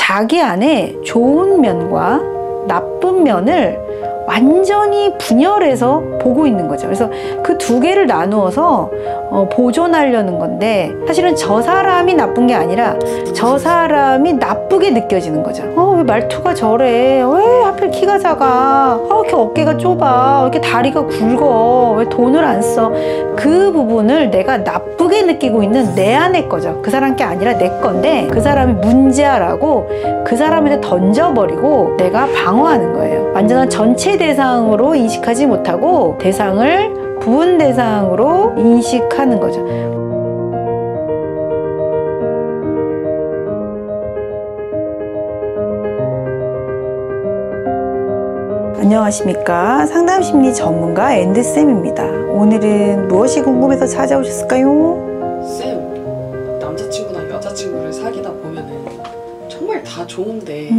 자기 안에 좋은 면과 나쁜 면을 완전히 분열해서 보고 있는 거죠. 그래서 그 두 개를 나누어서 보존하려는 건데, 사실은 저 사람이 나쁜 게 아니라 저 사람이 나쁘게 느껴지는 거죠. 왜 말투가 저래? 왜 하필 키가 작아? 왜 이렇게 어깨가 좁아? 왜 이렇게 다리가 굵어? 왜 돈을 안 써? 그 부분을 내가 나쁘게 느끼고 있는 내 안의 거죠. 그 사람 게 아니라 내 건데, 그 사람이 문제야라고 그 사람한테 던져버리고 내가 방어하는 거예요. 완전한 전체 대상으로 인식하지 못하고 대상을 부분 대상으로 인식하는 거죠. 안녕하십니까. 상담심리 전문가 앤드쌤입니다. 오늘은 무엇이 궁금해서 찾아오셨을까요? 쌤, 남자친구나 여자친구를 사귀다 보면은 정말 다 좋은데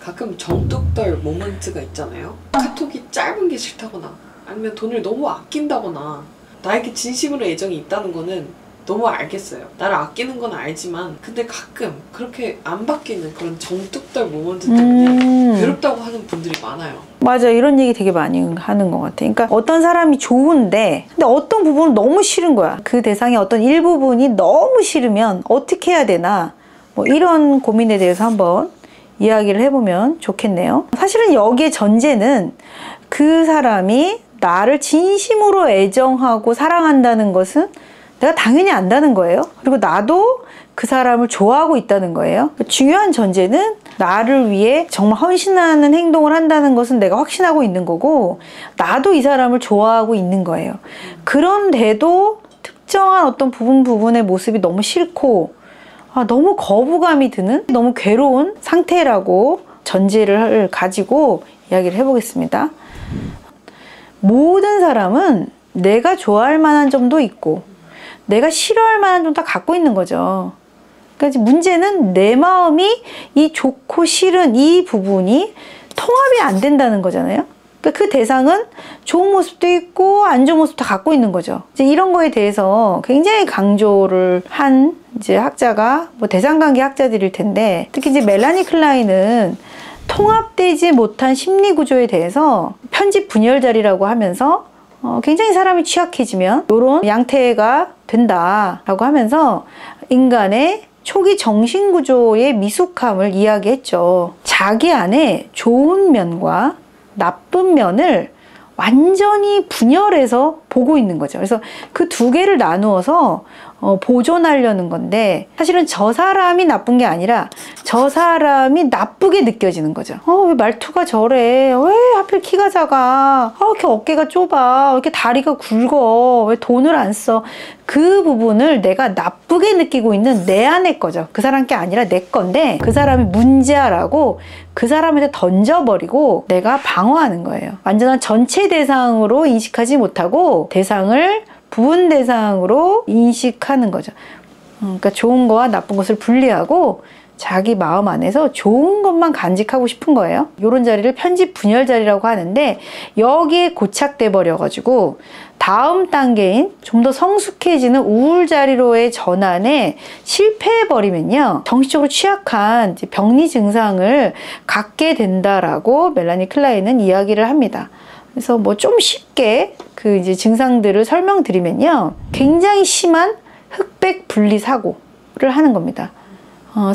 가끔 정뚝떨 모먼트가 있잖아요. 카톡이 짧은 게 싫다거나 아니면 돈을 너무 아낀다거나, 나에게 진심으로 애정이 있다는 거는 너무 알겠어요. 나를 아끼는 건 알지만 근데 가끔 그렇게 안 바뀌는 그런 정뚝떨 모먼트 때문에 괴롭다고 하는 분들이 많아요. 맞아, 이런 얘기 되게 많이 하는 것 같아. 그러니까 어떤 사람이 좋은데 근데 어떤 부분은 너무 싫은 거야. 그 대상의 어떤 일부분이 너무 싫으면 어떻게 해야 되나, 뭐 이런 고민에 대해서 한번 이야기를 해보면 좋겠네요. 사실은 여기에 전제는 그 사람이 나를 진심으로 애정하고 사랑한다는 것은 내가 당연히 안다는 거예요. 그리고 나도 그 사람을 좋아하고 있다는 거예요. 중요한 전제는 나를 위해 정말 헌신하는 행동을 한다는 것은 내가 확신하고 있는 거고, 나도 이 사람을 좋아하고 있는 거예요. 그런데도 특정한 어떤 부분의 모습이 너무 싫고 너무 거부감이 드는, 너무 괴로운 상태라고 전제를 가지고 이야기를 해보겠습니다. 모든 사람은 내가 좋아할 만한 점도 있고 내가 싫어할 만한 점도 다 갖고 있는 거죠. 그러니까 문제는 내 마음이 이 좋고 싫은 이 부분이 통합이 안 된다는 거잖아요. 그러니까 그 대상은 좋은 모습도 있고 안 좋은 모습도 다 갖고 있는 거죠. 이제 이런 거에 대해서 굉장히 강조를 한 이제 학자가 대상관계 학자들일 텐데, 특히 이제 멜라니 클라인은 통합되지 못한 심리 구조에 대해서 편집 분열자리라고 하면서 굉장히 사람이 취약해지면 이런 양태가 된다라고 하면서 인간의 초기 정신구조의 미숙함을 이야기했죠. 자기 안에 좋은 면과 나쁜 면을 완전히 분열해서 보고 있는 거죠. 그래서 그 두 개를 나누어서 보존하려는 건데, 사실은 저 사람이 나쁜 게 아니라 저 사람이 나쁘게 느껴지는 거죠. 왜 말투가 저래? 왜 하필 키가 작아? 왜 이렇게 어깨가 좁아? 왜 이렇게 다리가 굵어? 왜 돈을 안 써? 그 부분을 내가 나쁘게 느끼고 있는 내 안의 거죠. 그 사람 게 아니라 내 건데, 그 사람이 문제야라고 그 사람한테 던져버리고 내가 방어하는 거예요. 완전한 전체 대상으로 인식하지 못하고 대상을 부분 대상으로 인식하는 거죠. 그러니까 좋은 거와 나쁜 것을 분리하고 자기 마음 안에서 좋은 것만 간직하고 싶은 거예요. 이런 자리를 편집 분열 자리라고 하는데, 여기에 고착돼 버려가지고 다음 단계인 좀 더 성숙해지는 우울 자리로의 전환에 실패해 버리면요, 정신적으로 취약한 병리 증상을 갖게 된다라고 멜라니 클라인은 이야기를 합니다. 그래서 좀 쉽게 그 이제 증상들을 설명드리면요, 굉장히 심한 흑백 분리 사고를 하는 겁니다.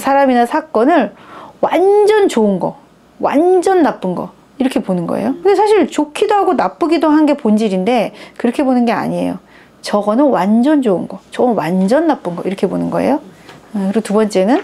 사람이나 사건을 완전 좋은 거, 완전 나쁜 거 이렇게 보는 거예요. 근데 사실 좋기도 하고 나쁘기도 한 게 본질인데 그렇게 보는 게 아니에요. 저거는 완전 좋은 거, 저건 완전 나쁜 거 이렇게 보는 거예요. 그리고 두 번째는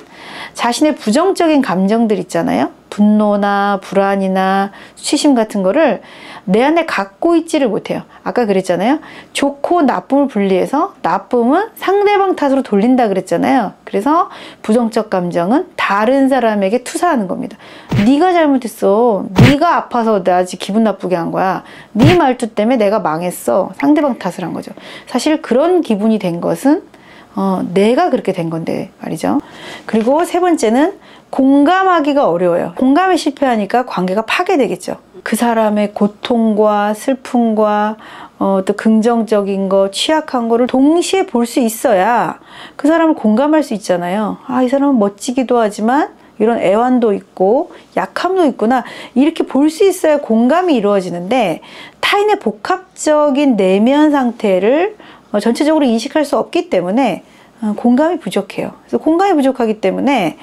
자신의 부정적인 감정들 있잖아요. 분노나 불안이나 수치심 같은 거를 내 안에 갖고 있지를 못해요. 아까 그랬잖아요. 좋고 나쁨을 분리해서 나쁨은 상대방 탓으로 돌린다 그랬잖아요. 그래서 부정적 감정은 다른 사람에게 투사하는 겁니다. 네가 잘못했어. 네가 아파서 나 지금 기분 나쁘게 한 거야. 네 말투 때문에 내가 망했어. 상대방 탓을 한 거죠. 사실 그런 기분이 된 것은 내가 그렇게 된 건데 말이죠. 그리고 세 번째는 공감하기가 어려워요. 공감에 실패하니까 관계가 파괴되겠죠. 그 사람의 고통과 슬픔과 또 긍정적인 거, 취약한 거를 동시에 볼 수 있어야 그 사람을 공감할 수 있잖아요. 이 사람은 멋지기도 하지만 이런 애환도 있고 약함도 있구나 이렇게 볼 수 있어야 공감이 이루어지는데 타인의 복합적인 내면 상태를 전체적으로 인식할 수 없기 때문에 공감이 부족해요. 그래서 공감이 부족하기 때문에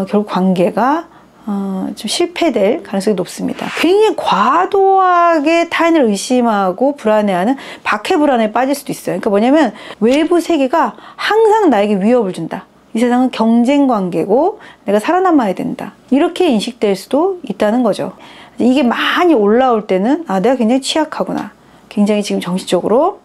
결국 관계가 좀 실패될 가능성이 높습니다. 굉장히 과도하게 타인을 의심하고 불안해하는 박해 불안에 빠질 수도 있어요. 그러니까 뭐냐면 외부 세계가 항상 나에게 위협을 준다. 이 세상은 경쟁 관계고 내가 살아남아야 된다. 이렇게 인식될 수도 있다는 거죠. 이게 많이 올라올 때는 내가 굉장히 취약하구나. 굉장히 지금 정신적으로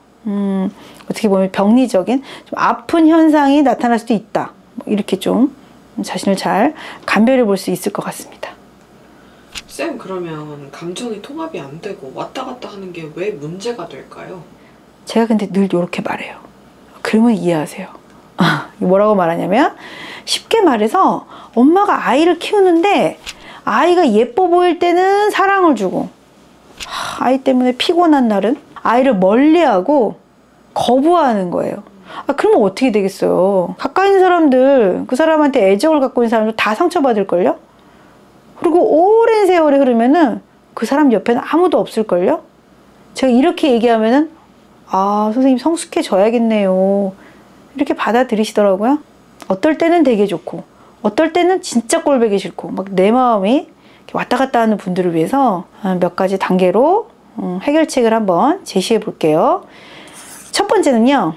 어떻게 보면 병리적인 좀 아픈 현상이 나타날 수도 있다. 이렇게 좀 자신을 잘 감별해 볼 수 있을 것 같습니다. 쌤, 그러면 감정이 통합이 안 되고 왔다 갔다 하는 게 왜 문제가 될까요? 제가 근데 늘 이렇게 말해요. 그러면 이해하세요. 뭐라고 말하냐면 쉽게 말해서 엄마가 아이를 키우는데 아이가 예뻐 보일 때는 사랑을 주고 아이 때문에 피곤한 날은 아이를 멀리하고 거부하는 거예요. 그러면 어떻게 되겠어요? 가까이 있는 사람들, 그 사람한테 애정을 갖고 있는 사람들 다 상처받을걸요? 그리고 오랜 세월이 흐르면은 그 사람 옆에는 아무도 없을걸요? 제가 이렇게 얘기하면은 선생님 성숙해져야겠네요. 이렇게 받아들이시더라고요. 어떨 때는 되게 좋고 어떨 때는 진짜 꼴보기 싫고 막 내 마음이 왔다 갔다 하는 분들을 위해서 몇 가지 단계로 해결책을 한번 제시해 볼게요. 첫 번째는요.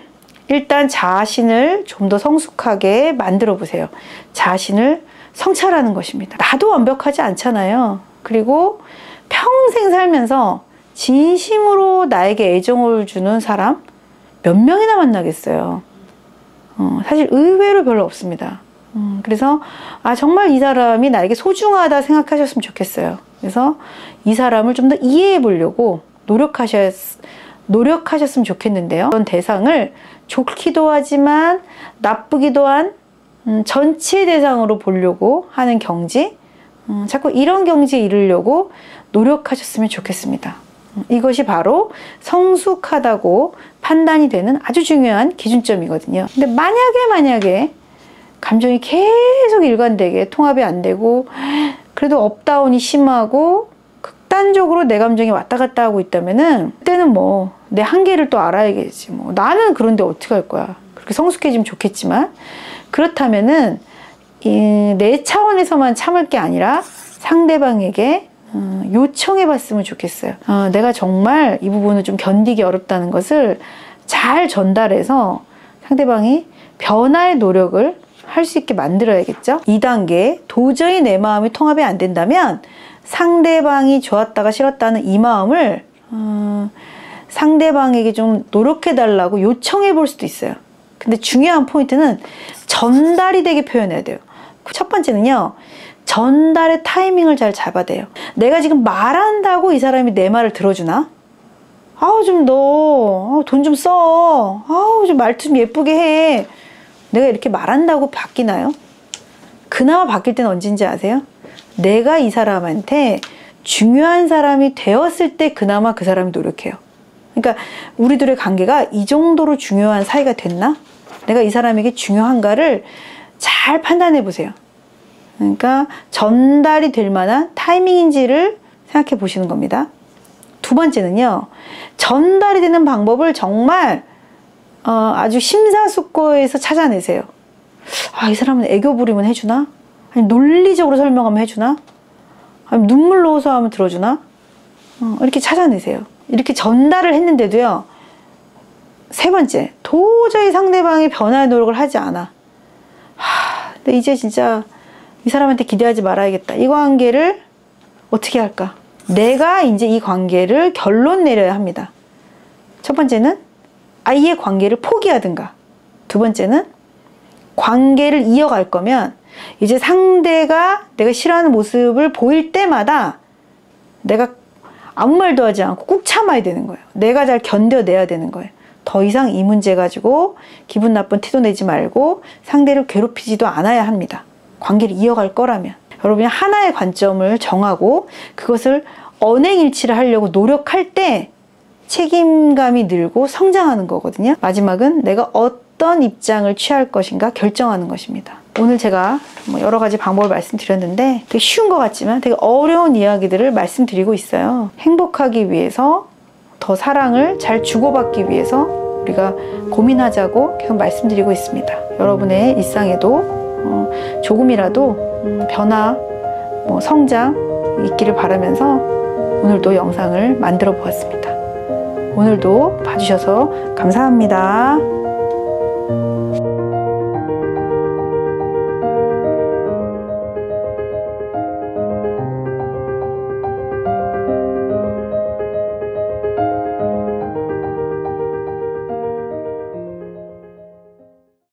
일단 자신을 좀 더 성숙하게 만들어 보세요. 자신을 성찰하는 것입니다. 나도 완벽하지 않잖아요. 그리고 평생 살면서 진심으로 나에게 애정을 주는 사람 몇 명이나 만나겠어요. 사실 의외로 별로 없습니다. 그래서 정말 이 사람이 나에게 소중하다 생각하셨으면 좋겠어요. 그래서 이 사람을 좀 더 이해해 보려고 노력하셨으면 좋겠는데요. 그런 대상을 좋기도 하지만 나쁘기도 한 전체 대상으로 보려고 하는 경지, 자꾸 이런 경지에 이르려고 노력하셨으면 좋겠습니다. 이것이 바로 성숙하다고 판단이 되는 아주 중요한 기준점이거든요. 근데 만약에 감정이 계속 일관되게 통합이 안 되고 그래도 업다운이 심하고 극단적으로 내 감정이 왔다 갔다 하고 있다면은 그때는 뭐 내 한계를 또 알아야겠지. 뭐 나는 그런데 어떻게 할 거야. 그렇게 성숙해지면 좋겠지만 그렇다면은 내 차원에서만 참을 게 아니라 상대방에게 요청해 봤으면 좋겠어요. 내가 정말 이 부분을 좀 견디기 어렵다는 것을 잘 전달해서 상대방이 변화의 노력을 할 수 있게 만들어야겠죠. 2단계 도저히 내 마음이 통합이 안 된다면 상대방이 좋았다가 싫었다는 이 마음을 상대방에게 좀 노력해 달라고 요청해 볼 수도 있어요. 근데 중요한 포인트는 전달이 되게 표현해야 돼요. 첫 번째는요. 전달의 타이밍을 잘 잡아야 돼요. 내가 지금 말한다고 이 사람이 내 말을 들어주나? 좀 너 돈 좀 써. 좀 말투 좀 예쁘게 해. 내가 이렇게 말한다고 바뀌나요? 그나마 바뀔 때는 언제인지 아세요? 내가 이 사람한테 중요한 사람이 되었을 때 그나마 그 사람이 노력해요. 그러니까 우리들의 관계가 이 정도로 중요한 사이가 됐나? 내가 이 사람에게 중요한가를 잘 판단해 보세요. 그러니까 전달이 될 만한 타이밍인지를 생각해 보시는 겁니다. 두 번째는요. 전달이 되는 방법을 정말 아주 심사숙고해서 찾아내세요. 이 사람은 애교 부리면 해주나? 아니 논리적으로 설명하면 해주나? 아니 눈물로 호소하면 들어주나? 이렇게 찾아내세요. 이렇게 전달을 했는데도요. 세 번째, 도저히 상대방이 변화의 노력을 하지 않아. 근데 이제 진짜 이 사람한테 기대하지 말아야겠다. 이 관계를 어떻게 할까? 내가 이제 이 관계를 결론 내려야 합니다. 첫 번째는 아예 관계를 포기하든가. 두 번째는 관계를 이어갈 거면 이제 상대가 내가 싫어하는 모습을 보일 때마다 내가 아무 말도 하지 않고 꾹 참아야 되는 거예요. 내가 잘 견뎌내야 되는 거예요. 더 이상 이 문제 가지고 기분 나쁜 티도 내지 말고 상대를 괴롭히지도 않아야 합니다. 관계를 이어갈 거라면. 여러분이 하나의 관점을 정하고 그것을 언행일치를 하려고 노력할 때 책임감이 늘고 성장하는 거거든요. 마지막은 내가 어떤 입장을 취할 것인가 결정하는 것입니다. 오늘 제가 뭐 여러 가지 방법을 말씀드렸는데 되게 쉬운 것 같지만 되게 어려운 이야기들을 말씀드리고 있어요. 행복하기 위해서, 더 사랑을 잘 주고받기 위해서 우리가 고민하자고 계속 말씀드리고 있습니다. 여러분의 일상에도 조금이라도 변화, 성장 있기를 바라면서 오늘도 영상을 만들어 보았습니다. 오늘도 봐주셔서 감사합니다.